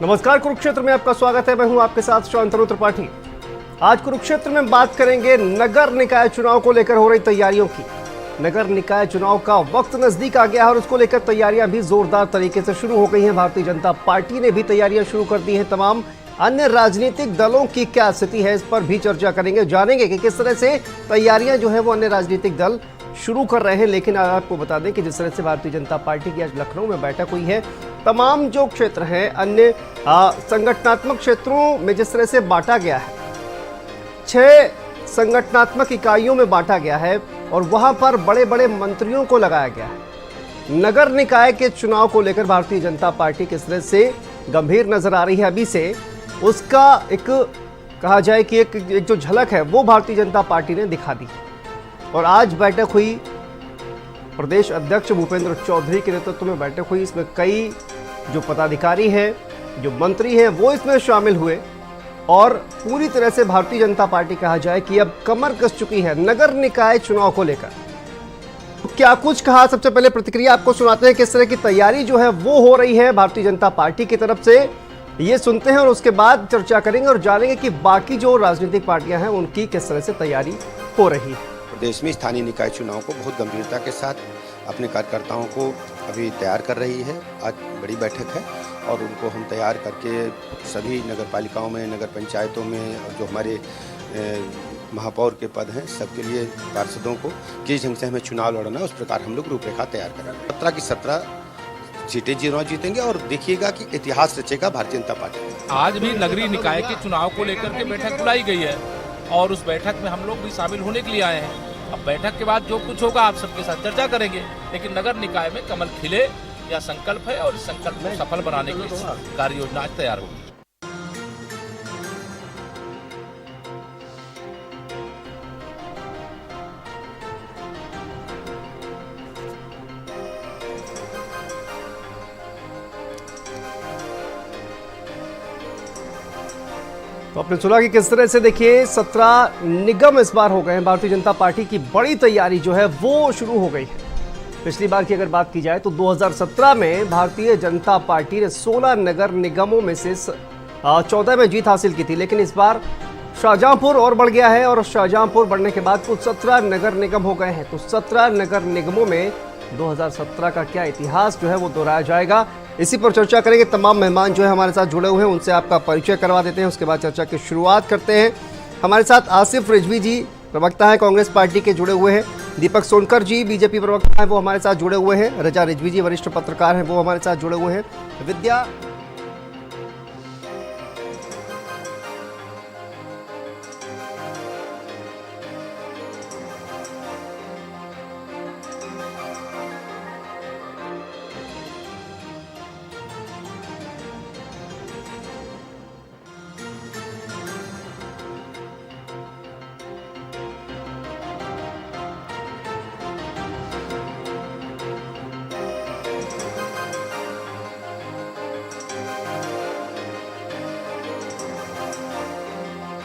नमस्कार, कुरुक्षेत्र में आपका स्वागत है। मैं हूं आपके साथ शांतनु त्रिपाठी। आज कुरुक्षेत्र में बात करेंगे नगर निकाय चुनाव को लेकर हो रही तैयारियों की। नगर निकाय चुनाव का वक्त नजदीक आ गया है और उसको लेकर तैयारियां भी जोरदार तरीके से शुरू हो गई हैं। भारतीय जनता पार्टी ने भी तैयारियां शुरू कर दी हैं। तमाम अन्य राजनीतिक दलों की क्या स्थिति है, इस पर भी चर्चा करेंगे, जानेंगे कि किस तरह से तैयारियां जो है वो अन्य राजनीतिक दल शुरू कर रहे हैं। लेकिन आपको बता दें कि जिस तरह से भारतीय जनता पार्टी की आज लखनऊ में बैठक हुई है, तमाम जो क्षेत्र हैं अन्य संगठनात्मक क्षेत्रों में जिस तरह से बांटा गया है, 6 संगठनात्मक इकाइयों में बांटा गया है और वहां पर बड़े बड़े मंत्रियों को लगाया गया है। नगर निकाय के चुनाव को लेकर भारतीय जनता पार्टी किस तरह से गंभीर नजर आ रही है अभी से, उसका एक कहा जाए कि एक जो झलक है वो भारतीय जनता पार्टी ने दिखा दी। और आज बैठक हुई, प्रदेश अध्यक्ष भूपेंद्र चौधरी के नेतृत्व में बैठक हुई। इसमें कई जो पदाधिकारी हैं, जो मंत्री हैं, वो इसमें शामिल हुए और पूरी तरह से भारतीय जनता पार्टी कहा जाए कि अब कमर कस चुकी है नगर निकाय चुनाव को लेकर। तो क्या कुछ कहा, सबसे पहले प्रतिक्रिया आपको सुनाते हैं, किस तरह की तैयारी जो है वो हो रही है भारतीय जनता पार्टी की तरफ से, ये सुनते हैं और उसके बाद चर्चा करेंगे और जानेंगे कि बाकी जो राजनीतिक पार्टियां हैं उनकी किस तरह से तैयारी हो रही है। प्रदेश में स्थानीय निकाय चुनाव को बहुत गंभीरता के साथ अपने कार्यकर्ताओं को अभी तैयार कर रही है। आज बड़ी बैठक है और उनको हम तैयार करके सभी नगर पालिकाओं में, नगर पंचायतों में और जो हमारे महापौर के पद हैं सबके लिए पार्षदों को किस ढंग से हमें चुनाव लड़ना है, उस प्रकार हम लोग रूपरेखा तैयार करेंगे। 17 की 17 सीटें चुनाव जीतेंगे और देखिएगा कि इतिहास रचेगा भारतीय जनता पार्टी। आज भी नगरीय निकाय के चुनाव को लेकर के बैठक बुलाई गई है और उस बैठक में हम लोग भी शामिल होने के लिए आए हैं। अब बैठक के बाद जो कुछ होगा आप सबके साथ चर्चा करेंगे, लेकिन नगर निकाय में कमल खिले या संकल्प है और इस संकल्प को सफल बनाने की कार्य योजना आज तैयार होगी। तो आपने सुना कि किस तरह से, देखिए 17 निगम इस बार हो गए हैं। भारतीय जनता पार्टी की बड़ी तैयारी जो है वो शुरू हो गई है। पिछली बार की अगर बात की जाए तो 2017 में भारतीय जनता पार्टी ने 16 नगर निगमों में से 14 में जीत हासिल की थी, लेकिन इस बार शाहजहांपुर और बढ़ गया है और शाहजहांपुर बढ़ने के बाद कुल 17 नगर निगम हो गए हैं। तो 17 नगर निगमों में 2017 का क्या इतिहास जो है वो दोहराया जाएगा, इसी पर चर्चा करेंगे। तमाम मेहमान जो है हमारे साथ जुड़े हुए हैं, उनसे आपका परिचय करवा देते हैं, उसके बाद चर्चा की शुरुआत करते हैं। हमारे साथ आसिफ रिजवी जी प्रवक्ता है कांग्रेस पार्टी के, जुड़े हुए हैं। दीपक सोनकर जी बीजेपी प्रवक्ता है, वो हमारे साथ जुड़े हुए हैं। रजा रिजवी जी वरिष्ठ पत्रकार हैं, वो हमारे साथ जुड़े हुए हैं। विद्या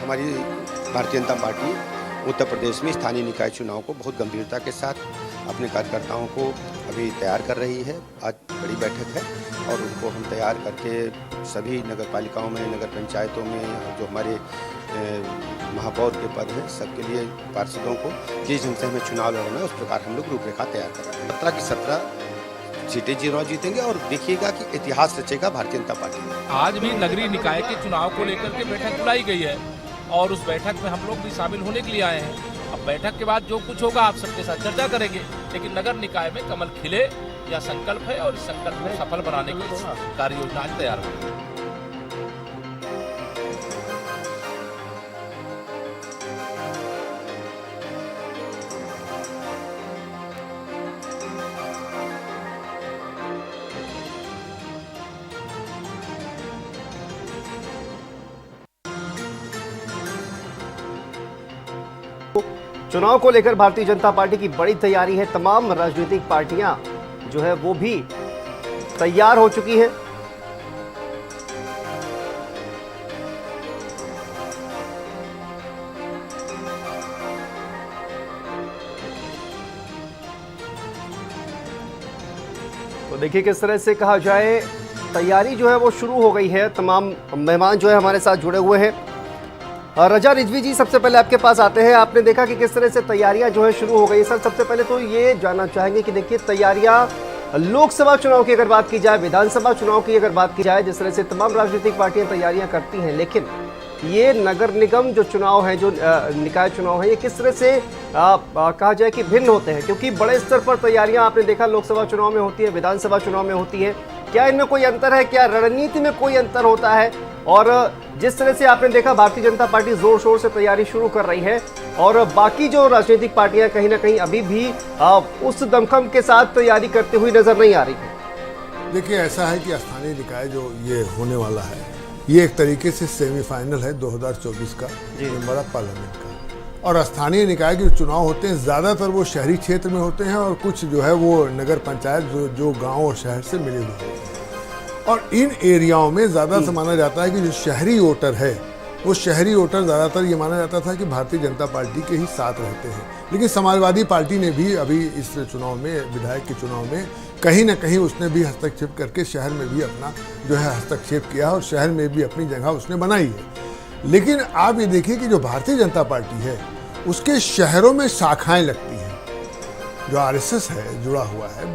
हमारी भारतीय जनता पार्टी उत्तर प्रदेश में स्थानीय निकाय चुनाव को बहुत गंभीरता के साथ अपने कार्यकर्ताओं को अभी तैयार कर रही है। आज बड़ी बैठक है और उनको हम तैयार करके सभी नगर पालिकाओं में, नगर पंचायतों में और जो हमारे महापौर के पद हैं सबके लिए पार्षदों को किस ढंग से हमें चुनाव लड़ना है, उस प्रकार हम लोग रूपरेखा तैयार करेंगे। 17 की 17 सीटें चुनाव जीतेंगे और देखिएगा कि इतिहास रचेगा भारतीय जनता पार्टी। आज भी नगरीय निकाय के चुनाव को लेकर के बैठक बुलाई गई है और उस बैठक में हम लोग भी शामिल होने के लिए आए हैं। अब बैठक के बाद जो कुछ होगा आप सबके साथ चर्चा करेंगे, लेकिन नगर निकाय में कमल खिले या संकल्प है और इस संकल्प को सफल बनाने की कार्य योजना आज तैयार होगी। चुनाव को लेकर भारतीय जनता पार्टी की बड़ी तैयारी है। तमाम राजनीतिक पार्टियां जो है वो भी तैयार हो चुकी हैं। तो देखिए किस तरह से कहा जाए तैयारी जो है वो शुरू हो गई है। तमाम मेहमान जो है हमारे साथ जुड़े हुए हैं। रजा रिजवी जी, सबसे पहले आपके पास आते हैं। आपने देखा कि किस तरह से तैयारियां जो है शुरू हो गई। सर, सबसे पहले तो ये जानना चाहेंगे कि देखिए, तैयारियां लोकसभा चुनाव की अगर बात की जाए, विधानसभा चुनाव की अगर बात की जाए, जिस तरह से तमाम राजनीतिक पार्टियां तैयारियां करती हैं, लेकिन ये नगर निगम जो चुनाव है, जो निकाय चुनाव है, ये किस तरह से कहा जाए कि भिन्न होते हैं? क्योंकि बड़े स्तर पर तैयारियां आपने देखा लोकसभा चुनाव में होती है, विधानसभा चुनाव में होती है। क्या इनमें कोई अंतर है? क्या रणनीति में कोई अंतर होता है? और जिस तरह से आपने देखा भारतीय जनता पार्टी जोर शोर से तैयारी शुरू कर रही है और बाकी जो राजनीतिक पार्टियां कहीं ना कहीं अभी भी उस दमखम के साथ तैयारी करते हुए नजर नहीं आ रही है। देखिए, ऐसा है कि स्थानीय निकाय जो ये होने वाला है, ये एक तरीके से सेमीफाइनल है 2024 का मेंबर ऑफ पार्लियामेंट का। और स्थानीय निकाय के चुनाव होते हैं, ज़्यादातर वो शहरी क्षेत्र में होते हैं और कुछ जो है वो नगर पंचायत जो गांव और शहर से मिले हुए होते हैं। और इन एरियाओं में ज़्यादा से माना जाता है कि जो शहरी वोटर है, वो शहरी वोटर ज़्यादातर ये माना जाता था कि भारतीय जनता पार्टी के ही साथ रहते हैं। लेकिन समाजवादी पार्टी ने भी अभी इस चुनाव में, विधायक के चुनाव में, कहीं ना कहीं उसने भी हस्तक्षेप करके शहर में भी अपना जो है हस्तक्षेप किया और शहर में भी अपनी जगह उसने बनाई है। लेकिन आप ये देखिए कि जो भारतीय जनता पार्टी है, उसके शहरों में शाखाएं लगती हैं। जो आरएसएस है, जुड़ा हुआ है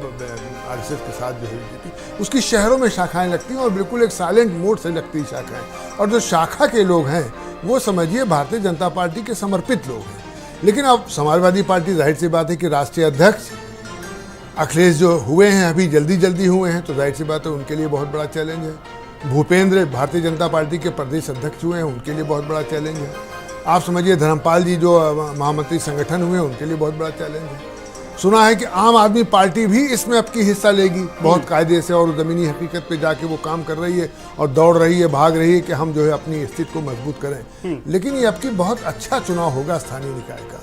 आरएसएस के साथ जो है, उसकी शहरों में शाखाएं लगती हैं और बिल्कुल एक साइलेंट मोड से लगती हैं शाखाएं। और जो शाखा के लोग हैं, वो समझिए भारतीय जनता पार्टी के समर्पित लोग हैं। लेकिन अब समाजवादी पार्टी, जाहिर सी बात है कि राष्ट्रीय अध्यक्ष अखिलेश जो हुए हैं, अभी जल्दी हुए हैं, तो जाहिर सी बात है उनके लिए बहुत बड़ा चैलेंज है। भूपेंद्र भारतीय जनता पार्टी के प्रदेश अध्यक्ष हुए हैं, उनके लिए बहुत बड़ा चैलेंज है। आप समझिए धर्मपाल जी जो महामंत्री संगठन हुए, उनके लिए बहुत बड़ा चैलेंज है। सुना है कि आम आदमी पार्टी भी इसमें अब की हिस्सा लेगी बहुत कायदे से, और ज़मीनी हकीकत पे जाके वो काम कर रही है और दौड़ रही है, भाग रही है कि हम जो है अपनी स्थिति को मजबूत करें। लेकिन ये अब की बहुत अच्छा चुनाव होगा स्थानीय निकाय का,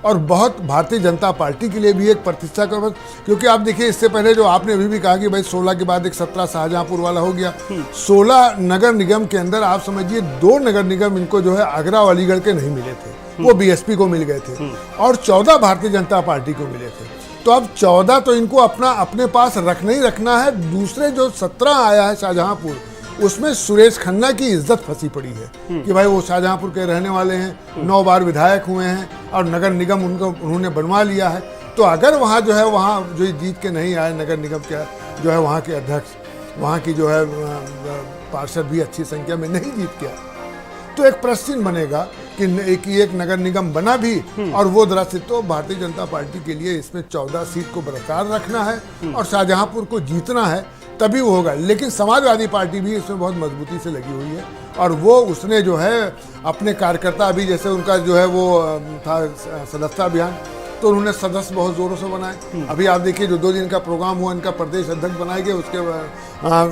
और बहुत भारतीय जनता पार्टी के लिए भी एक प्रतिष्ठा का वक्त। क्योंकि आप देखिए, इससे पहले जो आपने अभी भी कहा कि भाई 16 के बाद एक 17 शाहजहांपुर वाला हो गया, 16 नगर निगम के अंदर आप समझिए 2 नगर निगम इनको जो है आगरा और अलीगढ़ के नहीं मिले थे, वो बीएसपी को मिल गए थे, और 14 भारतीय जनता पार्टी को मिले थे। तो अब 14 तो इनको अपने पास रखना ही रखना है। दूसरे जो 17 आया है शाहजहांपुर, उसमें सुरेश खन्ना की इज्जत फंसी पड़ी है कि भाई वो शाहजहांपुर के रहने वाले हैं, 9 बार विधायक हुए हैं और नगर निगम उन्होंने बनवा लिया है। तो अगर वहाँ जो है, वहाँ जो जीत के नहीं आए नगर निगम के जो है वहाँ के अध्यक्ष, वहाँ की जो है पार्षद भी अच्छी संख्या में नहीं जीत के आए, तो एक प्रश्न बनेगा कि एक नगर निगम बना भी और वो दरअसल तो भारतीय जनता पार्टी के लिए इसमें 14 सीट को बरकरार रखना है और शाहजहांपुर को जीतना है, तभी वो होगा। लेकिन समाजवादी पार्टी भी इसमें बहुत मजबूती से लगी हुई है और वो उसने जो है अपने कार्यकर्ता, अभी जैसे उनका जो है वो था सदस्यता अभियान, तो उन्होंने सदस्य बहुत जोरों से बनाए। अभी आप देखिए जो 2 दिन का प्रोग्राम हुआ, इनका प्रदेश अध्यक्ष बनाए गए,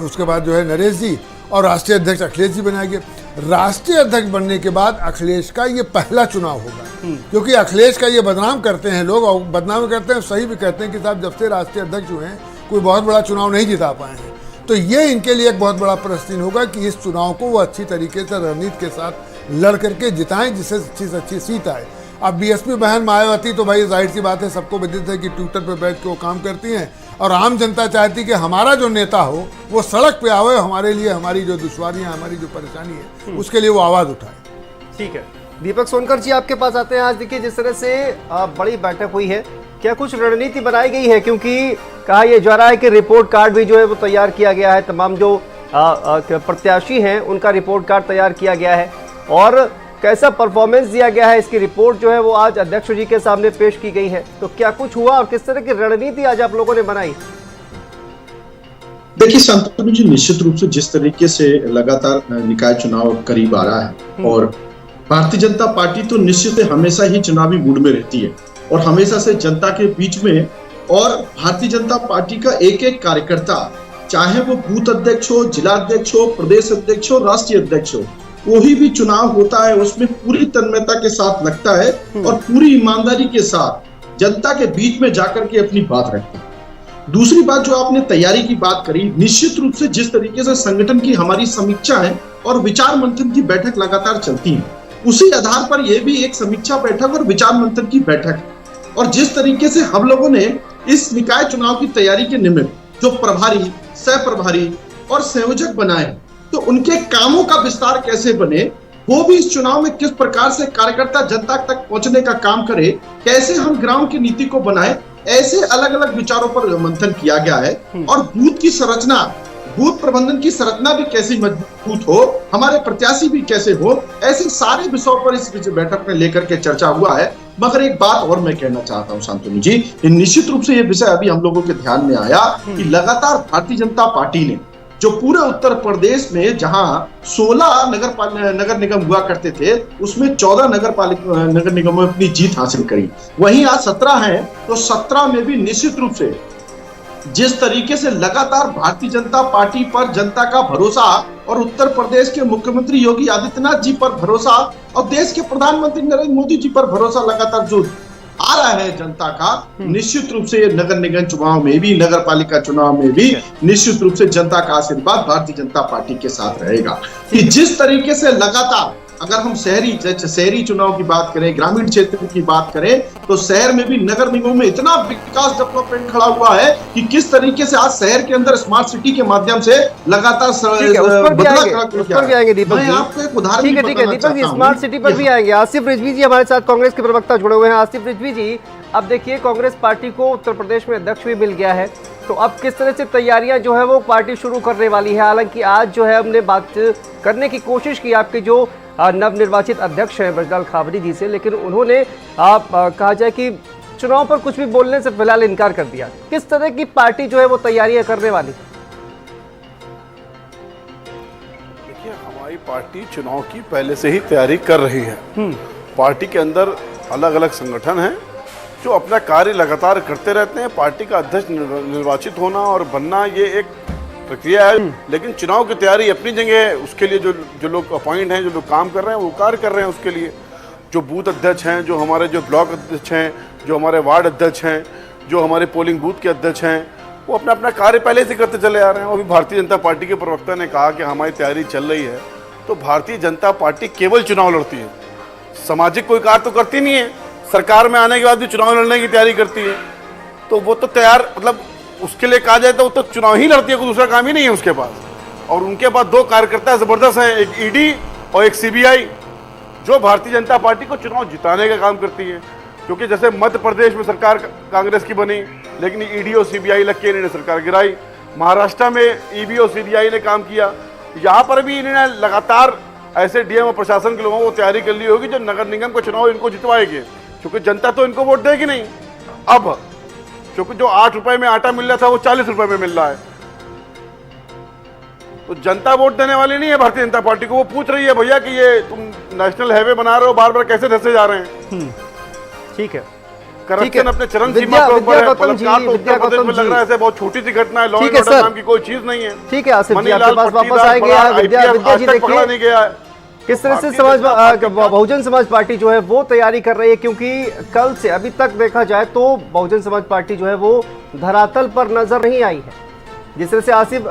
उसके बाद जो है नरेश जी और राष्ट्रीय अध्यक्ष अखिलेश जी बनाए गए। राष्ट्रीय अध्यक्ष बनने के बाद अखिलेश का ये पहला चुनाव होगा, क्योंकि अखिलेश का ये बदनाम करते हैं लोग, और बदनाम करते हैं, सही भी कहते हैं कि साहब जब से राष्ट्रीय अध्यक्ष हुए हैं कोई बहुत बड़ा चुनाव नहीं जिता पाए हैं। तो ये इनके लिए एक बहुत बड़ा प्रश्न होगा कि इस चुनाव को वो अच्छी तरीके से रणनीति के साथ लड़ करके जिताएं, जिससे अच्छी से अच्छी सीट आए। अब बीएसपी बहन मायावती तो भाई जाहिर सी बात है, सबको विदित है कि ट्विटर पर बैठ के वो काम करती हैं, और आम जनता चाहती कि हमारा जो नेता हो वो सड़क पे आवे, हमारे लिए हमारी जो दुश्वारियां, हमारी जो परेशानी है उसके लिए वो आवाज़ उठाए। ठीक है, दीपक सोनकर जी आपके पास आते हैं। आज देखिए जिस तरह से बड़ी बैठक हुई है, क्या कुछ रणनीति बनाई गई है? क्योंकि कहा यह जा रहा है कि रिपोर्ट कार्ड भी जो है वो तैयार किया गया है, तमाम जो प्रत्याशी हैं उनका रिपोर्ट कार्ड तैयार किया गया है, और कैसा परफॉर्मेंस दिया गया है, इसकी रिपोर्ट जो है वो आज अध्यक्ष जी के सामने पेश की गई है। तो क्या कुछ हुआ और किस तरह की रणनीति आज आप लोगों ने बनाई? देखिए शांतनु जी, निश्चित रूप से जिस तरीके से लगातार निकाय चुनाव करीब आ रहा है और भारतीय जनता पार्टी तो निश्चित हमेशा ही चुनावी मूड में रहती है और हमेशा से जनता के बीच में, और भारतीय जनता पार्टी का एक एक कार्यकर्ता, चाहे वो बूथ अध्यक्ष हो, जिला अध्यक्ष हो, प्रदेश अध्यक्ष हो, राष्ट्रीय अध्यक्ष हो, कोई भी चुनाव होता है उसमें पूरी तन्मयता के साथ लगता है और पूरी ईमानदारी के साथ जनता के बीच में जाकर के अपनी बात रखता है। दूसरी बात जो आपने तैयारी की बात करी, निश्चित रूप से जिस तरीके से संगठन की हमारी समीक्षा है और विचार मंथन की बैठक लगातार चलती है, उसी आधार पर यह भी एक समीक्षा बैठक और विचार मंथन की बैठक है। और जिस तरीके से हम लोगों ने इस निकाय चुनाव की तैयारी के निमित्त जो प्रभारी, सह प्रभारी और संयोजक बनाए, तो उनके कामों का विस्तार कैसे बने, वो भी इस चुनाव में किस प्रकार से कार्यकर्ता जनता तक पहुंचने का काम करे, कैसे हम ग्राउंड की नीति को बनाए, ऐसे अलग अलग विचारों पर मंथन किया गया है। और बूथ की संरचना, बूथ प्रबंधन की संरचना भी कैसी मजबूत हो, हमारे प्रत्याशी भी कैसे हो, ऐसे सारे विषयों पर इस बैठक में लेकर के चर्चा हुआ है। मगर एक बात और मैं कहना चाहता हूं शांतनु जी, निश्चित रूप से ये विषय अभी हम लोगों के ध्यान में आया कि लगातार भारतीय जनता पार्टी ने जो पूरे उत्तर प्रदेश में जहां 16 नगर निगम हुआ करते थे, उसमें 14 नगर निगमों में अपनी जीत हासिल करी। वहीं आज 17 हैं, तो 17 में भी निश्चित रूप से जिस तरीके से लगातार भारतीय जनता पार्टी पर जनता का भरोसा और उत्तर प्रदेश के मुख्यमंत्री योगी आदित्यनाथ जी पर भरोसा और देश के प्रधानमंत्री नरेंद्र मोदी जी पर भरोसा लगातार जो आ रहा है जनता का, निश्चित रूप से नगर निगम चुनाव में भी, नगर पालिका चुनाव में भी निश्चित रूप से जनता का आशीर्वाद भारतीय जनता पार्टी के साथ रहेगा। कि जिस तरीके से लगातार अगर हम शहरी चुनाव की बात करें, ग्रामीण क्षेत्र की बात करें, तो शहर में भी नगर निगमों में इतना विकास डेवलपमेंट खड़ा हुआ है कि किस तरीके से आज शहर के अंदर स्मार्ट सिटी के माध्यम से लगातार आएंगे दीपक मैं जी। आपको एक उदाहरण ठीक है दीपक जी, स्मार्ट सिटी पर भी आएंगे। आसिफ रिजवी जी हमारे साथ कांग्रेस के प्रवक्ता जुड़े हुए हैं। आसिफ रिजवी जी, अब देखिए कांग्रेस पार्टी को उत्तर प्रदेश में अध्यक्ष भी मिल गया है, तो अब किस तरह से तैयारियां जो है वो पार्टी शुरू करने वाली है। हालांकि आज जो है हमने बात करने की कोशिश की आपके जो नवनिर्वाचित अध्यक्ष हैं ब्रजलाल खाबरी जी से, लेकिन उन्होंने कहा जाए कि चुनाव पर कुछ भी बोलने से फिलहाल इनकार कर दिया। किस तरह की पार्टी जो है वो तैयारियां करने वाली? देखिए, हमारी पार्टी चुनाव की पहले से ही तैयारी कर रही है। पार्टी के अंदर अलग अलग संगठन हैं जो अपना कार्य लगातार करते रहते हैं। पार्टी का अध्यक्ष निर्वाचित होना और बनना ये एक प्रक्रिया है, लेकिन चुनाव की तैयारी अपनी जगह है। उसके लिए जो लोग अपॉइंट हैं, जो लोग काम कर रहे हैं, वो कार्य कर रहे हैं। उसके लिए जो बूथ अध्यक्ष हैं, जो हमारे जो ब्लॉक अध्यक्ष हैं, जो हमारे वार्ड अध्यक्ष हैं, जो हमारे पोलिंग बूथ के अध्यक्ष हैं, वो अपना अपना कार्य पहले से करते चले आ रहे हैं। अभी भारतीय जनता पार्टी के प्रवक्ता ने कहा कि हमारी तैयारी चल रही है, तो भारतीय जनता पार्टी केवल चुनाव लड़ती है, सामाजिक कोई कार्य तो करती नहीं है। सरकार में आने के बाद भी चुनाव लड़ने की तैयारी करती है, तो वो तो तैयार, मतलब उसके लिए कहा जाए तो वो तो चुनाव ही लड़ती है, कोई दूसरा काम ही नहीं है उसके पास। और उनके पास दो कार्यकर्ता जबरदस्त हैं, एक ईडी और एक सीबीआई, जो भारतीय जनता पार्टी को चुनाव जिताने का काम करती है। क्योंकि जैसे मध्य प्रदेश में सरकार कांग्रेस की बनी, लेकिन ईडी और सीबीआई लग के इन्होंने सरकार गिराई। महाराष्ट्र में ईडी और सीबीआई ने काम किया। यहाँ पर भी इन्होंने लगातार ऐसे डीएम और प्रशासन के लोगों को तैयारी कर ली होगी जो नगर निगम का चुनाव इनको जितवाएंगे, क्योंकि जनता तो इनको वोट देगी नहीं। अब क्योंकि जो 8 रुपए में आटा मिल रहा था वो 40 रुपए में मिल रहा है, तो जनता वोट देने वाली नहीं है भारतीय जनता पार्टी को। वो पूछ रही है, भैया कि ये तुम नेशनल हाईवे बना रहे हो, बार बार कैसे धंसे जा रहे हैं। ठीक है, करप्शन अपने चरम सीमा पर ऊपर है। बलात्कार तो उत्तर प्रदेश में लग रहा है ऐसे बहुत छोटी सी घटना है, लॉ एंड ऑर्डर नाम की कोई चीज नहीं है। ठीक है आसिफ जी, आपके मनीलाल पास वापस पट्टीदार आएंगे। बड़ा विद्या IPF जी आज तक पकड़ा नहीं देखिए गया है। किस तरह से बहुजन समाज पार्टी जो है वो तैयारी कर रही है, क्योंकि कल से अभी तक देखा जाए तो बहुजन समाज पार्टी जो है वो धरातल पर नजर नहीं आई है। जिस तरह से आसिफ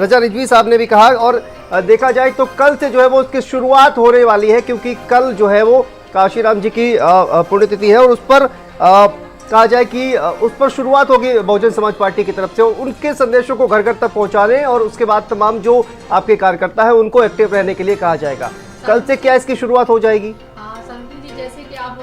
रजा रिजवी साहब ने भी कहा, और देखा जाए तो कल से जो है वो उसकी शुरुआत होने वाली है, क्योंकि कल जो है वो काशीराम जी की पुण्यतिथि है और उस पर कहा जाए कि उस पर शुरुआत होगी बहुजन समाज पार्टी की तरफ से, और उनके संदेशों को घर घर तक पहुंचाने और उसके बाद तमाम जो आपके कार्यकर्ता है उनको एक्टिव रहने के लिए कहा जाएगा। कल से क्या इसकी शुरुआत हो जाएगी? जैसे कि आप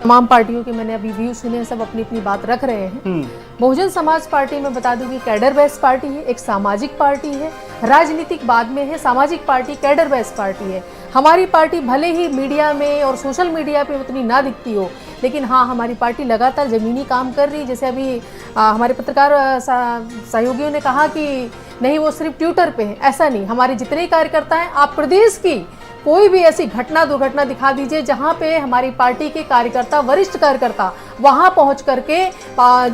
तमाम पार्टियों के मैंने अभी व्यू सुने, सब अपनी अपनी बात रख रहे हैं। बहुजन समाज पार्टी में बता दूं कि कैडर बेस्ड पार्टी है, एक सामाजिक पार्टी है, राजनीतिक बाद में है, सामाजिक पार्टी कैडर बेस्ड पार्टी है। हमारी पार्टी भले ही मीडिया में और सोशल मीडिया पे उतनी ना दिखती हो, लेकिन हाँ हमारी पार्टी लगातार ज़मीनी काम कर रही है। जैसे अभी हमारे पत्रकार सहयोगियों ने कहा कि नहीं वो सिर्फ ट्विटर पे है, ऐसा नहीं। हमारे जितने कार्यकर्ता हैं, आप प्रदेश की कोई भी ऐसी घटना दुर्घटना दिखा दीजिए जहां पे हमारी पार्टी के कार्यकर्ता, वरिष्ठ कार्यकर्ता वहां पहुंच करके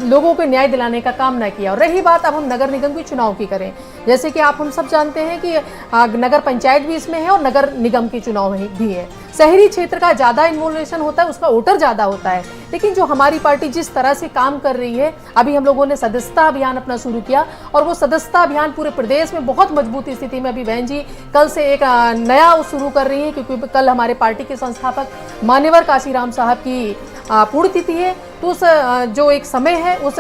लोगों को न्याय दिलाने का काम न किया। और रही बात अब हम नगर निगम के चुनाव की करें, जैसे कि आप हम सब जानते हैं कि नगर पंचायत भी इसमें है और नगर निगम के चुनाव भी है। शहरी क्षेत्र का ज़्यादा इन्वोल्वेशन होता है, उसका वोटर ज़्यादा होता है। लेकिन जो हमारी पार्टी जिस तरह से काम कर रही है, अभी हम लोगों ने सदस्यता अभियान अपना शुरू किया और वो सदस्यता अभियान पूरे प्रदेश में बहुत मजबूत स्थिति में अभी बहन जी कल से एक नया शुरू कर रही है, क्योंकि कल हमारे पार्टी के संस्थापक मान्यवर काशीराम साहब की पुण्यतिथि है। तो उस जो एक समय है, उस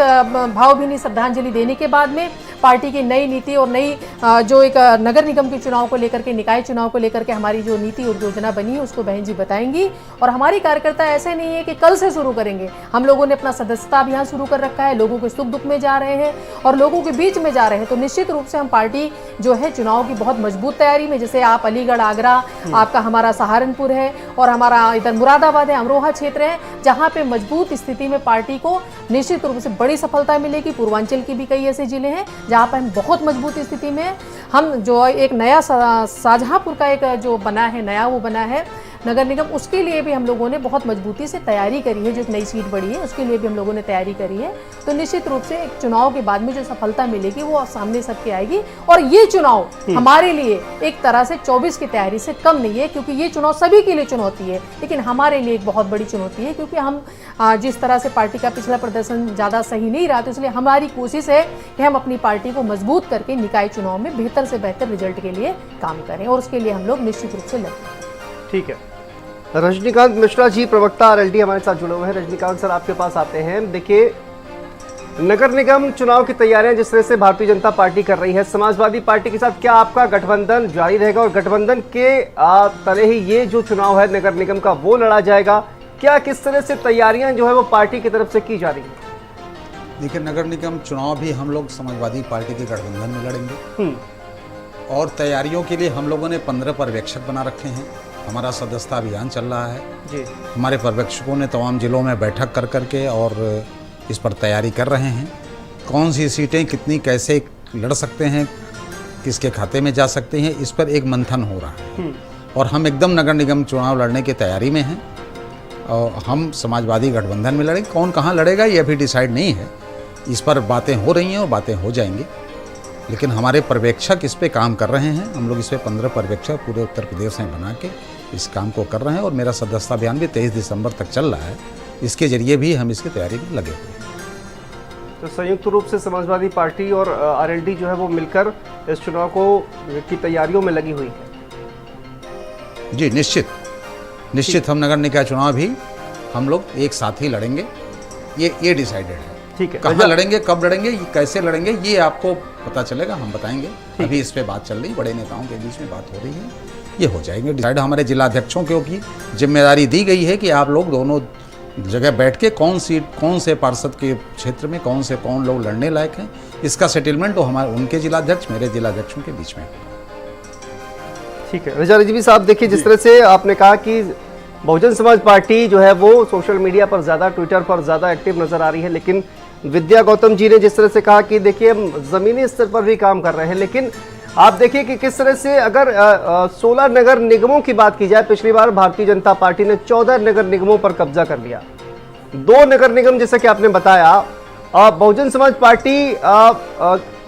भावभीनी श्रद्धांजलि देने के बाद में पार्टी की नई नीति और नई जो एक नगर निगम के चुनाव को लेकर के, निकाय चुनाव को लेकर के हमारी जो नीति और योजना बनी है उसको बहन जी बताएंगी। और हमारी कार्यकर्ता ऐसे नहीं है कि कल से शुरू करेंगे, हम लोगों ने अपना सदस्यता अभियान शुरू कर रखा है, लोगों के सुख दुख में जा रहे हैं और लोगों के बीच में जा रहे हैं। तो निश्चित रूप से हम पार्टी जो है चुनाव की बहुत मजबूत तैयारी में, जैसे आप अलीगढ़, आगरा, आपका हमारा सहारनपुर है और हमारा इधर मुरादाबाद है, अमरोहा क्षेत्र है, जहां पे मजबूत स्थिति में पार्टी को निश्चित रूप से बड़ी सफलता मिलेगी। पूर्वांचल की भी कई ऐसे जिले हैं जहां पर हम बहुत मजबूत स्थिति में हैं। हम जो एक नया शाहजहांपुर का एक जो बना है, नया वो बना है नगर निगम, उसके लिए भी हम लोगों ने बहुत मजबूती से तैयारी करी है। जो एक नई सीट बढ़ी है उसके लिए भी हम लोगों ने तैयारी करी है। तो निश्चित रूप से एक चुनाव के बाद में जो सफलता मिलेगी वो सामने सबके आएगी। और ये चुनाव हमारे लिए एक तरह से 24 की तैयारी से कम नहीं है, क्योंकि ये चुनाव सभी के लिए चुनौती है, लेकिन हमारे लिए एक बहुत बड़ी चुनौती है, क्योंकि हम जिस तरह से पार्टी का पिछला प्रदर्शन ज़्यादा सही नहीं रहा, तो इसलिए हमारी कोशिश है कि हम अपनी पार्टी को मजबूत करके निकाय चुनाव में बेहतर से बेहतर रिजल्ट के लिए काम करें और उसके लिए हम लोग निश्चित रूप से लगे। ठीक है, रजनीकांत मिश्रा जी, प्रवक्ता आरएलडी हमारे साथ जुड़े हुए हैं। रजनीकांत सर, आपके पास आते हैं। देखिए, नगर निगम चुनाव की तैयारियां जिस तरह से भारतीय जनता पार्टी कर रही है, समाजवादी पार्टी के साथ क्या आपका गठबंधन जारी रहेगा और गठबंधन के तले ही ये जो चुनाव है नगर निगम का वो लड़ा जाएगा? क्या किस तरह से तैयारियां जो है वो पार्टी की तरफ से की जा रही है? देखिए, नगर निगम चुनाव भी हम लोग समाजवादी पार्टी के गठबंधन में लड़ेंगे और तैयारियों के लिए हम लोगों ने 15 पर्यवेक्षक बना रखे हैं। हमारा सदस्यता अभियान चल रहा है जी। हमारे पर्यवेक्षकों ने तमाम जिलों में बैठक कर करके और इस पर तैयारी कर रहे हैं। कौन सी सीटें कितनी कैसे लड़ सकते हैं, किसके खाते में जा सकते हैं, इस पर एक मंथन हो रहा है और हम एकदम नगर निगम चुनाव लड़ने की तैयारी में हैं। और हम समाजवादी गठबंधन में लड़ेंगे। कौन कहाँ लड़ेगा ये अभी डिसाइड नहीं है, इस पर बातें हो रही हैं और बातें हो जाएंगी, लेकिन हमारे पर्यवेक्षक इस पे काम कर रहे हैं। हम लोग इस पे 15 पर्यवेक्षक पूरे उत्तर प्रदेश में बना के इस काम को कर रहे हैं और मेरा सदस्यता अभियान भी 23 दिसंबर तक चल रहा है। इसके जरिए भी हम इसकी तैयारी में लगे हुए हैं। तो संयुक्त रूप से समाजवादी पार्टी और आरएलडी जो है वो मिलकर इस चुनाव को की तैयारियों में लगी हुई है। जी निश्चित हम नगर निकाय चुनाव भी हम लोग एक साथ ही लड़ेंगे, ये डिसाइडेड है। ठीक है, कहाँ लड़ेंगे, कब लड़ेंगे, कैसे लड़ेंगे, ये आपको पता चलेगा, हम बताएंगे। अभी इस पे बात चल रही, बड़े नेताओं के बीच में बात हो रही है, ये हो जाएंगे डिसाइड। हमारे जिलाध्यक्षों को भी जिम्मेदारी दी गई है कि आप लोग दोनों जगह बैठ के कौन से पार्षद के क्षेत्र में कौन लोग लड़ने लायक हैं, इसका सेटलमेंट तो हमारे उनके जिलाध्यक्ष मेरे जिलाध्यक्षों के बीच में। ठीक है, रजा रिजवी साहब, देखिए जिस तरह से आपने कहा कि बहुजन समाज पार्टी जो है वो सोशल मीडिया पर ज़्यादा, ट्विटर पर ज़्यादा एक्टिव नजर आ रही है, लेकिन विद्या गौतम जी ने जिस तरह से कहा कि देखिए हम ज़मीनी स्तर पर भी काम कर रहे हैं, लेकिन आप देखिए कि किस तरह से अगर 16 नगर निगमों की बात की जाए, पिछली बार भारतीय जनता पार्टी ने 14 नगर निगमों पर कब्जा कर लिया। 2 नगर निगम जैसा कि आपने बताया, बहुजन समाज पार्टी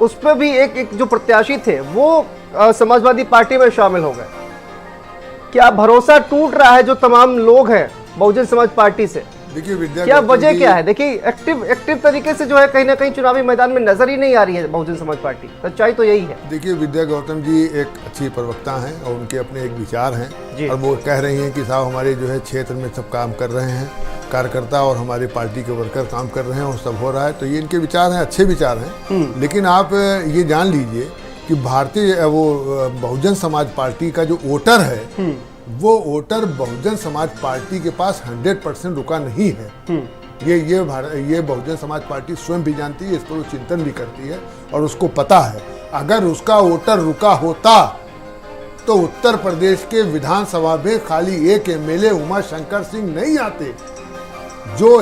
उस पर भी एक जो प्रत्याशी थे वो समाजवादी पार्टी में शामिल हो गए। क्या भरोसा टूट रहा है जो तमाम लोग हैं बहुजन समाज पार्टी से? देखिए, क्या वजह क्या है? देखिए, एक्टिव तरीके से जो है कहीं ना कहीं चुनावी मैदान में नजर ही नहीं आ रही है बहुजन समाज पार्टी। सच्चाई तो यही है। देखिए, विद्या गौतम जी एक अच्छी प्रवक्ता हैं और उनके अपने एक विचार हैं और वो कह रही हैं कि साहब हमारे जो है क्षेत्र में सब काम कर रहे हैं, कार्यकर्ता और हमारे पार्टी के वर्कर काम कर रहे हैं और सब हो रहा है। तो ये इनके विचार हैं, अच्छे विचार हैं, लेकिन आप ये जान लीजिए कि बहुजन समाज पार्टी का जो वोटर है वो वोटर बहुजन समाज पार्टी के पास 100% रुका नहीं है। ये बहुजन समाज पार्टी स्वयं भी जानती है, इस पर वो चिंतन भी करती है और उसको पता है अगर उसका वोटर रुका होता तो उत्तर प्रदेश के विधानसभा में खाली एक एमएलए उमा शंकर सिंह नहीं आते, जो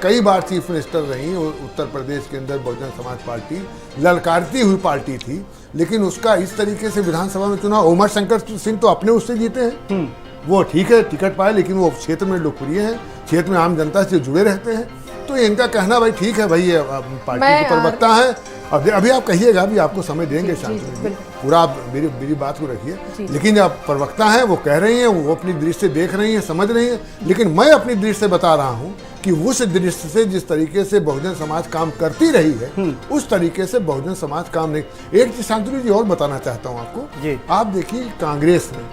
कई बार चीफ मिनिस्टर रही। उत्तर प्रदेश के अंदर बहुजन समाज पार्टी ललकारती हुई पार्टी थी, लेकिन उसका इस तरीके से विधानसभा में चुनाव, उमा शंकर सिंह तो अपने उससे जीते हैं, वो ठीक है टिकट पाए, लेकिन वो क्षेत्र में लोकप्रिय है, क्षेत्र में आम जनता से जुड़े रहते हैं। तो इनका कहना भाई ठीक है, भाई ये पार्टी के प्रवक्ता है। अभी आप कहिएगा, अभी आपको समय देंगे शांति में, पूरा आप मेरी बात को रखिए। लेकिन जब प्रवक्ता हैं वो कह रही हैं, वो अपनी दृष्टि से देख रही हैं, समझ रही हैं, लेकिन मैं अपनी दृष्टि से बता रहा हूँ कि उस दृष्टि से जिस तरीके से बहुजन समाज काम करती रही है उस तरीके से बहुजन समाज काम नहीं। एक चीज शांतनु जी और बताना चाहता हूँ आपको। आप देखिए, कांग्रेस ने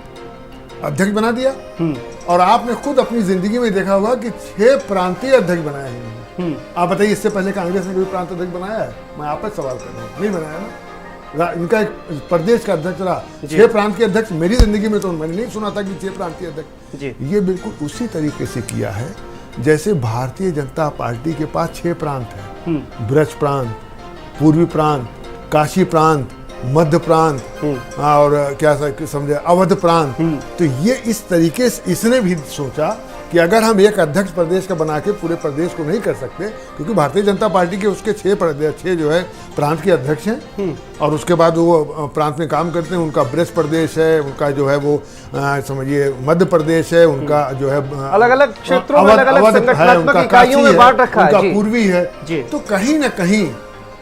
अध्यक्ष बना दिया और आपने खुद अपनी जिंदगी में देखा होगा कि 6 प्रांतीय अध्यक्ष बनाए हैं। आप बताइए, इससे पहले कांग्रेस ने कोई प्रांत अध्यक्ष बनाया है? मैं आप पर सवाल कर रहा हूँ, नहीं बनाया ना। इनका एक प्रदेश का अध्यक्ष रहा, 6 प्रांत के अध्यक्ष। मेरी जिंदगी में तो मैंने नहीं सुना था कि 6 प्रांत के अध्यक्ष। ये बिल्कुल उसी तरीके से किया है जैसे भारतीय जनता पार्टी के पास 6 प्रांत है, ब्रज प्रांत, पूर्वी प्रांत, काशी प्रांत, मध्य प्रांत और क्या समझे अवध प्रांत। तो ये इस तरीके से इसने भी सोचा कि अगर हम एक अध्यक्ष प्रदेश का बना के पूरे प्रदेश को नहीं कर सकते, क्योंकि भारतीय जनता पार्टी के उसके 6 जो है प्रांत के अध्यक्ष हैं और उसके बाद वो प्रांत में काम करते हैं। उनका ब्रज प्रदेश है, उनका जो है वो समझिए मध्य प्रदेश है, उनका जो है अलग अलग क्षेत्रों में अलग अलग संगठनात्मक इकाइयों में बांट रखा है, उनका पूर्वी है। तो कहीं ना कहीं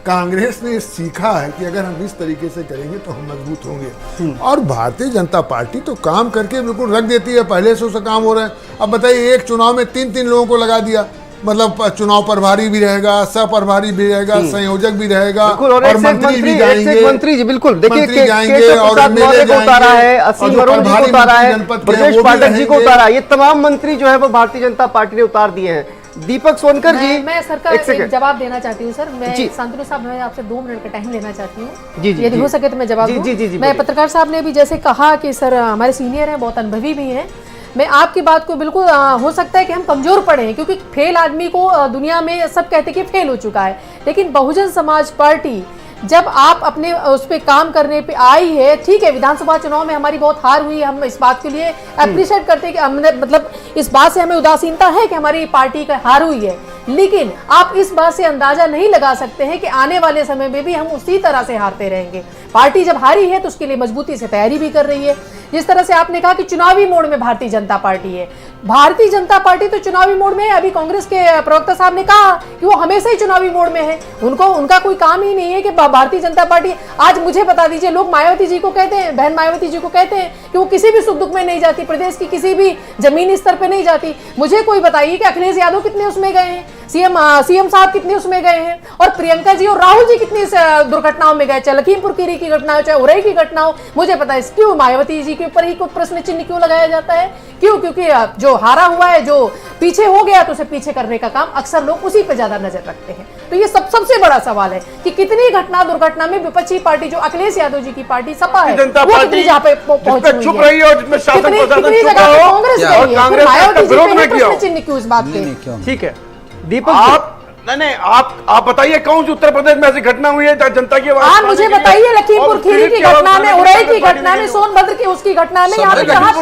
कांग्रेस ने सीखा है कि अगर हम इस तरीके से करेंगे तो हम मजबूत होंगे। और भारतीय जनता पार्टी तो काम करके बिल्कुल रख देती है, पहले से उसका काम हो रहा है। अब बताइए, एक चुनाव में 3 लोगों को लगा दिया, मतलब चुनाव प्रभारी भी रहेगा, सह प्रभारी भी रहेगा, संयोजक भी रहेगा और मंत्री भी जाएंगे। मंत्री जी बिल्कुल देखिए जाएंगे और एमएलए उतारा है, असीम अरुण जी को उतारा है, ब्रजेश पाठक जी को उतारा है। ये तमाम मंत्री जो है वो भारतीय जनता पार्टी ने उतार दिए हैं। दीपक सोनकर जी, मैं सरकार एक जवाब देना चाहती हूँ सर। मैं शांतनु साहब, मैं आपसे 2 मिनट का टाइम लेना चाहती हूँ, यदि हो सके तो मैं जवाब दूं। मैं पत्रकार साहब ने भी जैसे कहा कि सर हमारे सीनियर हैं, बहुत अनुभवी भी हैं। मैं आपकी बात को बिल्कुल हो सकता है कि हम कमजोर पड़े हैं, क्योंकि फेल आदमी को दुनिया में सब कहते हैं कि फेल हो चुका है। लेकिन बहुजन समाज पार्टी जब आप अपने उस पर काम करने पे आई है, ठीक है, विधानसभा चुनाव में हमारी बहुत हार हुई, हम इस बात के लिए अप्रिशिएट करते हैं कि हमने मतलब इस बात से हमें उदासीनता है कि हमारी पार्टी का हार हुई है। लेकिन आप इस बात से अंदाजा नहीं लगा सकते हैं कि आने वाले समय में भी हम उसी तरह से हारते रहेंगे। पार्टी जब हारी है तो उसके लिए मजबूती से तैयारी भी कर रही है। जिस तरह से आपने कहा कि चुनावी मोड में भारतीय जनता पार्टी है, भारतीय जनता पार्टी तो चुनावी मोड में है। अभी कांग्रेस के प्रवक्ता साहब ने कहा कि वो हमेशा ही चुनावी मोड में है, उनका कोई काम ही नहीं है कि भारतीय जनता पार्टी। आज मुझे बता दीजिए, लोग मायावती जी को कहते हैं, बहन मायावती जी को कहते हैं कि वो किसी भी सुख दुख में नहीं जाती, प्रदेश की किसी भी जमीनी स्तर पे नहीं जाती। मुझे कोई बताइए कि अखिलेश यादव कितने उसमें गए हैं, सीएम साहब कितने उसमें गए हैं, और प्रियंका जी और राहुल जी कितनी दुर्घटनाओं में गए, चाहे लखीमपुर खीरी की घटना हो, चाहे उरई की घटना हो। मुझे पता है क्यों मायावती जी के ऊपर ही कोई प्रश्न चिन्ह क्यों लगाया जाता है, क्यों? क्योंकि जो हारा हुआ है, जो पीछे हो गया, तो उसे पीछे करने का काम अक्सर लोग उसी पे ज्यादा नजर रखते हैं। तो ये सबसे बड़ा सवाल है कि कितनी घटना दुर्घटना में विपक्षी पार्टी जो अखिलेश यादव जी की पार्टी सपा है, वो कितनी जहाँ पे पहुंची हुई चुप रही है और जिसमें शासन कितनी जगह पे कांग्रेस गई है, फिर मायावती जी पे प्रश्न चिन्ह क्यों इस बात पे? ठीक है दीपक, नहीं, आप बताइए कौन सी उत्तर प्रदेश में ऐसी घटना हुई है जनता की आवाज? आप मुझे बताइए, लखीमपुर खीरी की घटना में, उरई की घटना में, सोनभद्र की उसकी घटना में, यहाँ पे कहाँ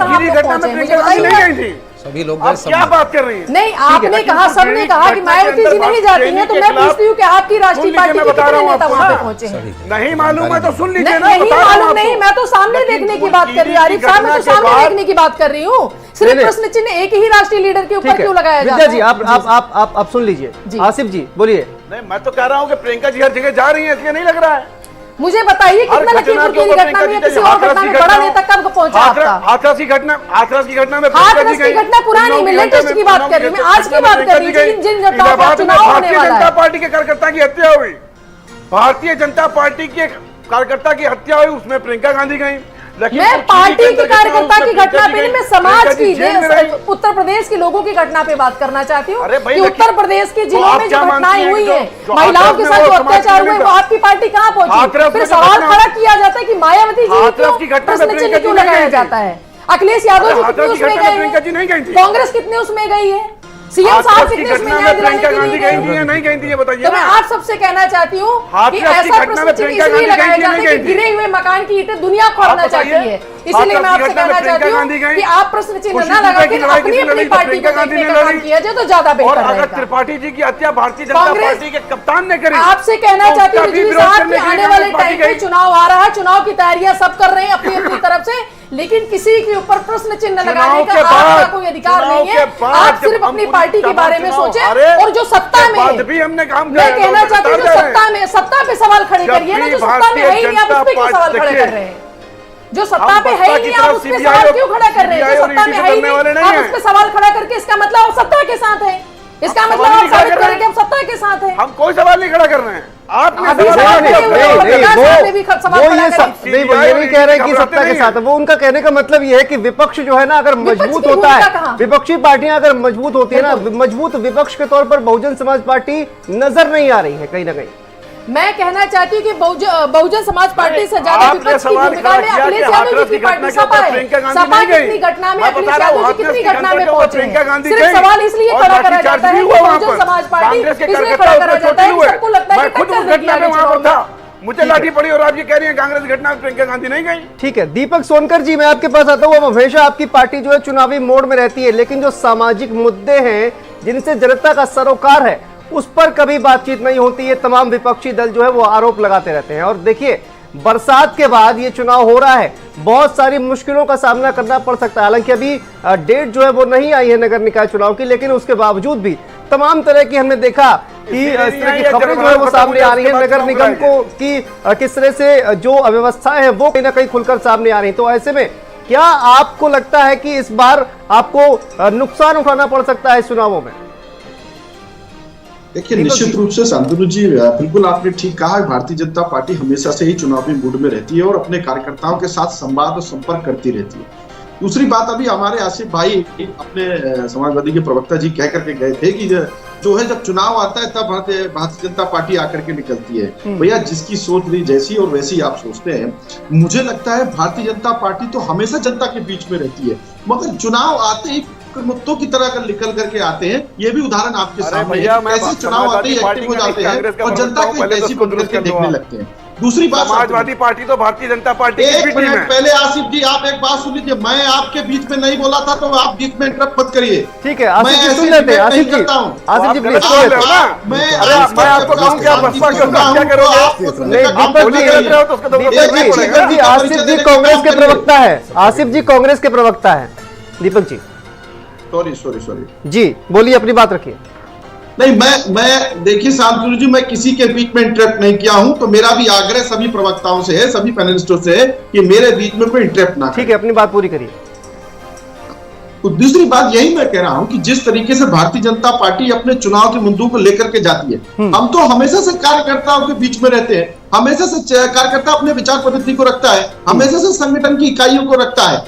सभी लोग क्या बात कर रही है? नहीं, आपने कहा, सबने कहा कि मायावती जी नहीं जाती हैं, तो मैं पूछती हूँ कि आपकी राष्ट्रीय पार्टी के कितने नेता वहाँ पे पहुंचे हैं? नहीं मालूम है तो सुन लीजिए ना। नहीं मालूम नहीं, मैं तो सामने देखने की बात कर रही हूँ आरिफ साहब, मैं तो सामने देखने की बात कर रही हूँ। सिर्फ प्रश्न चिन्ह एक ही राष्ट्रीय लीडर के ऊपर क्यों लगाया जाता है? जी आप सुन लीजिए। आसिफ जी बोलिए। नहीं, मैं तो कह रहा हूँ कि प्रियंका जी हर जगह जा रही है, इसलिए नहीं लग रहा है। मुझे बताइए कितना लखीमपुर की घटना में, किसी और घटना में बड़ा नेता कब पहुंचा आपका? हाथरस की घटना में हाथरस की घटना पुरानी, मैं लेटेस्ट की बात कर रही हूँ, मैं आज की बात कर रही हूँ, जिन घटनाओं पर चुनाव होने वाला है। भारतीय जनता पार्टी के कार्यकर्ता की हत्या हुई, भारतीय जनता पार्टी के कार्यकर्ता की हत्या हुई, उसमें प्रियंका गांधी गई। मैं पार्टी के कार्यकर्ता की घटना पे नहीं, मैं समाज की, उत्तर प्रदेश के लोगों की घटना पे बात करना चाहती हूँ कि उत्तर प्रदेश के जिलों में जो घटनाएं हुई है, महिलाओं के साथ जो अत्याचार हुए, वो आपकी पार्टी कहाँ पहुंची? फिर सवाल खड़ा किया जाता है कि मायावती जी क्यों प्रश्न चिन्ह क्यों लगाया जाता है? अखिलेश यादव जी कितने उसमें गए, कांग्रेस कितने उसमें गई है, सीएम साहब कितने उसमें न्याय दिलाने के लिए नहीं गई थी, ये बताइए। तो मैं आप सबसे कहना चाहती हूँ कि ऐसा प्रश्न चिन्ह इसलिए लगाया जाता है कि गिरे हुए मकान की ईंटें दुनिया खोलना चाहती है, इसीलिए मैं आपसे कहना चाहती हूँ कि आप प्रश्न चिन्ह न लगा के अपनी पार्टी को देखने का काम किया जाए तो ज्यादा बेहतर रहेगा। त्रिपाठी जी की हत्या भारतीय जनता पार्टी के कप्तान ने करी। आपसे कहना चाहती हूँ रिजवी साहब कि आने वाले टाइम पे चुनाव आ रहा है, चुनाव की तैयारियां सब कर रहे हैं अपनी अपनी तरफ से, लेकिन किसी के ऊपर प्रश्न चिन्ह लगाने का आपका कोई अधिकार नहीं है। आप सिर्फ अपनी पार्टी के बारे में सोचें, और जो सत्ता में है, मैं कहना चाहती हूँ जो सत्ता पे सवाल खड़े करिए ना, जो सत्ता में है ही नहीं आप उस पे क्यों सवाल खड़े कर रहे हैं? जो सत्ता पे है ही नहीं आप उस पे सवाल क्यों खड़ा कर रहे हैं? जो सत्ता में है ही नहीं आप उस पे सवाल खड़ा करके इसका मतलब आप सत्ता के साथ है। इसका मतलब आप साबित करें कि हम सत्ता के साथ हैं। हम कोई सवाल नहीं खड़ा कर रहे हैं। आपने अभी सवाल सवाल नहीं नहीं, किया। नहीं, वो ये CBI नहीं कह रहे कि घबराते सत्ता के नहीं साथ है। वो उनका कहने का मतलब ये है कि विपक्ष जो है ना, अगर मजबूत की होता भूमिका है, कहाँ? विपक्षी पार्टियां अगर मजबूत होती है ना, मजबूत विपक्ष के तौर पर बहुजन समाज पार्टी नजर नहीं आ रही है कहीं ना कहीं। मैं कहना चाहती हूँ कि बहुजन समाज पार्टी से ज्यादा आपने विपक्ष की सवाल भूमिका खड़ा में किया अखिलेश कि यादव हाथरस जी की की पार्टी घटना के सपा ऊपर है। प्रियंका गांधी सपा नहीं गई। कितनी घटना में मैं अखिलेश बता रहा हूं, यादव जी हाथरस कितनी की घटना में घटना के ऊपर पहुंचे प्रियंका हैं। गांधी सिर्फ गई। सवाल इसलिए और खड़ा बाकी करा जाता है चार्ज कि भी हुआ वहां बहुजन पर। समाज पार्टी कांग्रेस के इसलिए कार्यकर्ता खड़ा करा उसमें जाता है चोटिल कि हुए। सबको लगता है मैं कि खुद टक्कर उस देगी घटना में आगे वहां पर चुनाव था। मुझे लाठी पड़ी और आप ये कह रही हैं कांग्रेस घटना में प्रियंका गांधी नहीं गई। ठीक है, दीपक सोनकर जी, मैं आपके पास आता हूँ। अब हमेशा आपकी पार्टी जो है चुनावी मोड में रहती है, लेकिन जो सामाजिक मुद्दे हैं जिनसे जनता का सरोकार है, उस पर कभी बातचीत नहीं होती है। तमाम विपक्षी दल जो है वो आरोप लगाते रहते हैं। और देखिए, बरसात के बाद ये चुनाव हो रहा है, बहुत सारी मुश्किलों का सामना करना पड़ सकता है। हालांकि अभी डेट जो है वो नहीं आई है नगर निकाय चुनाव की, लेकिन उसके बावजूद भी तमाम तरह की हमने देखा कि इस तरह की खबरें जो है वो सामने आ रही है। नगर निगम को की किस तरह से जो अव्यवस्था है वो कहीं ना कहीं खुलकर सामने आ रही है। तो ऐसे में क्या आपको लगता है कि इस बार आपको नुकसान उठाना पड़ सकता है इस चुनावों में? देखिए, निश्चित रूप से शांतनु जी, बिल्कुल आपने ठीक कहा। भारतीय जनता पार्टी हमेशा से ही चुनावी मूड में रहती है और अपने कार्यकर्ताओं के साथ संवाद और संपर्क करती रहती है। दूसरी बात, अभी हमारे आसिफ भाई अपने समाजवादी के प्रवक्ता जी कह करके गए थे कि जो है जब चुनाव आता है तब भारतीय जनता पार्टी आकर के निकलती है। भैया, जिसकी सोच रही जैसी और वैसी आप सोचते हैं। मुझे लगता है भारतीय जनता पार्टी तो हमेशा जनता के बीच में रहती है, मगर चुनाव आते ही मुद्दों की तरह अगर निकल करके आते हैं। ये भी उदाहरण आपके सामने है। कैसे चुनाव आते ही एक्टिव हो जाते हैं और जनता को कैसी बन करके देखने लगते हैं। दूसरी बात, समाजवादी पार्टी तो भारतीय जनता पार्टी एक मिनट पहले आसिफ जी, आप एक बात सुन लीजिए। मैं आपके बीच में नहीं बोला था, तो आप बीच में इंटरप्ट मत करिए। ठीक है, आसिफ जी सुन लेते हैं। आसिफ जी, आसिफ जी प्लीज सुन लेते हैं। मैं आपको कहूं कि आप बसपा के साथ क्या करोगे? दीपक जी, आसिफ जी कांग्रेस के प्रवक्ता है। आसिफ जी कांग्रेस के प्रवक्ता है। दीपक जी, सॉरी जी बोलिए, अपनी बात रखिए। नहीं, मैं देखिए शांतनु जी, मैं किसी के बीच में इंटरप्ट नहीं किया हूं। तो मेरा भी आग्रह सभी प्रवक्ताओं से है, सभी पैनलिस्टों से है कि मेरे बीच में कोई इंटरप्ट ना। ठीक है, अपनी बात पूरी करिए। तो दूसरी बात यही मैं कह रहा हूं कि जिस तरीके से भारतीय जनता पार्टी अपने चुनाव के मुद्दों को लेकर के जाती है, हम तो हमेशा से कार्यकर्ताओं के बीच में रहते हैं। हमेशा से कार्यकर्ता अपने विचार पद्धति को रखता है, हमेशा से संगठन की इकाइयों को रखता है।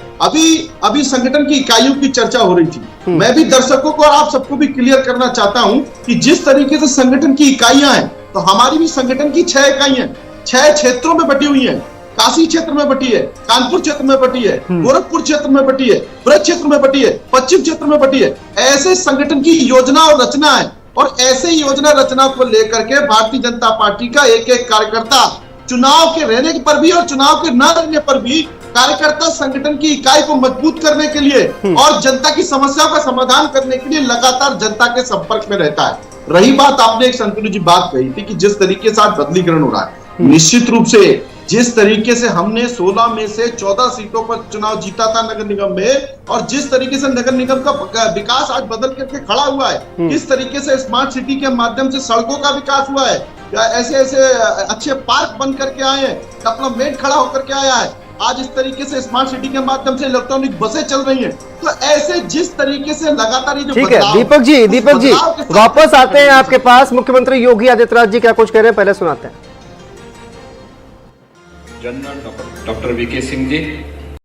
अभी संगठन की इकाइयों की चर्चा हो रही थी। मैं भी दर्शकों को और आप सबको भी क्लियर करना चाहता हूं कि जिस तरीके से संगठन की इकाइयां हैं, तो हमारी भी संगठन की 6 इकाइयां 6 क्षेत्रों में बटी हुई हैं। काशी क्षेत्र में बटी है, कानपुर क्षेत्र में बटी है, गोरखपुर क्षेत्र में बटी है, ब्रज क्षेत्र में बटी है, पश्चिम क्षेत्र में बटी है। ऐसे संगठन की योजना और रचना है, और ऐसे योजना रचना को लेकर के भारतीय जनता पार्टी का एक एक कार्यकर्ता चुनाव के रहने पर भी और चुनाव के न रहने पर भी कार्यकर्ता संगठन की इकाई को मजबूत करने के लिए और जनता की समस्याओं का समाधान करने के लिए लगातार जनता के संपर्क में रहता है। रही बात, आपने एक शांतनु जी बात कही थी कि जिस तरीके से आज बदलीकरण हो रहा है, निश्चित रूप से जिस तरीके से हमने 16 में से 14 सीटों पर चुनाव जीता था नगर निगम में, और जिस तरीके से नगर निगम का विकास आज बदल करके खड़ा हुआ है, किस तरीके से स्मार्ट सिटी के माध्यम से सड़कों का विकास हुआ है, ऐसे अच्छे पार्क बन करके आए हैं, डेवलपमेंट खड़ा होकर के आया है। आज इस तरीके से स्मार्ट सिटी के माध्यम से इलेक्ट्रॉनिक बसें चल रही हैं। तो ऐसे जिस तरीके से लगातार ये जो ठीक है दीपक जी वापस आते हैं आपके पास। मुख्यमंत्री योगी आदित्यनाथ जी क्या कुछ कह रहे हैं, पहले सुनाते हैं। General doctor VK Singh ji,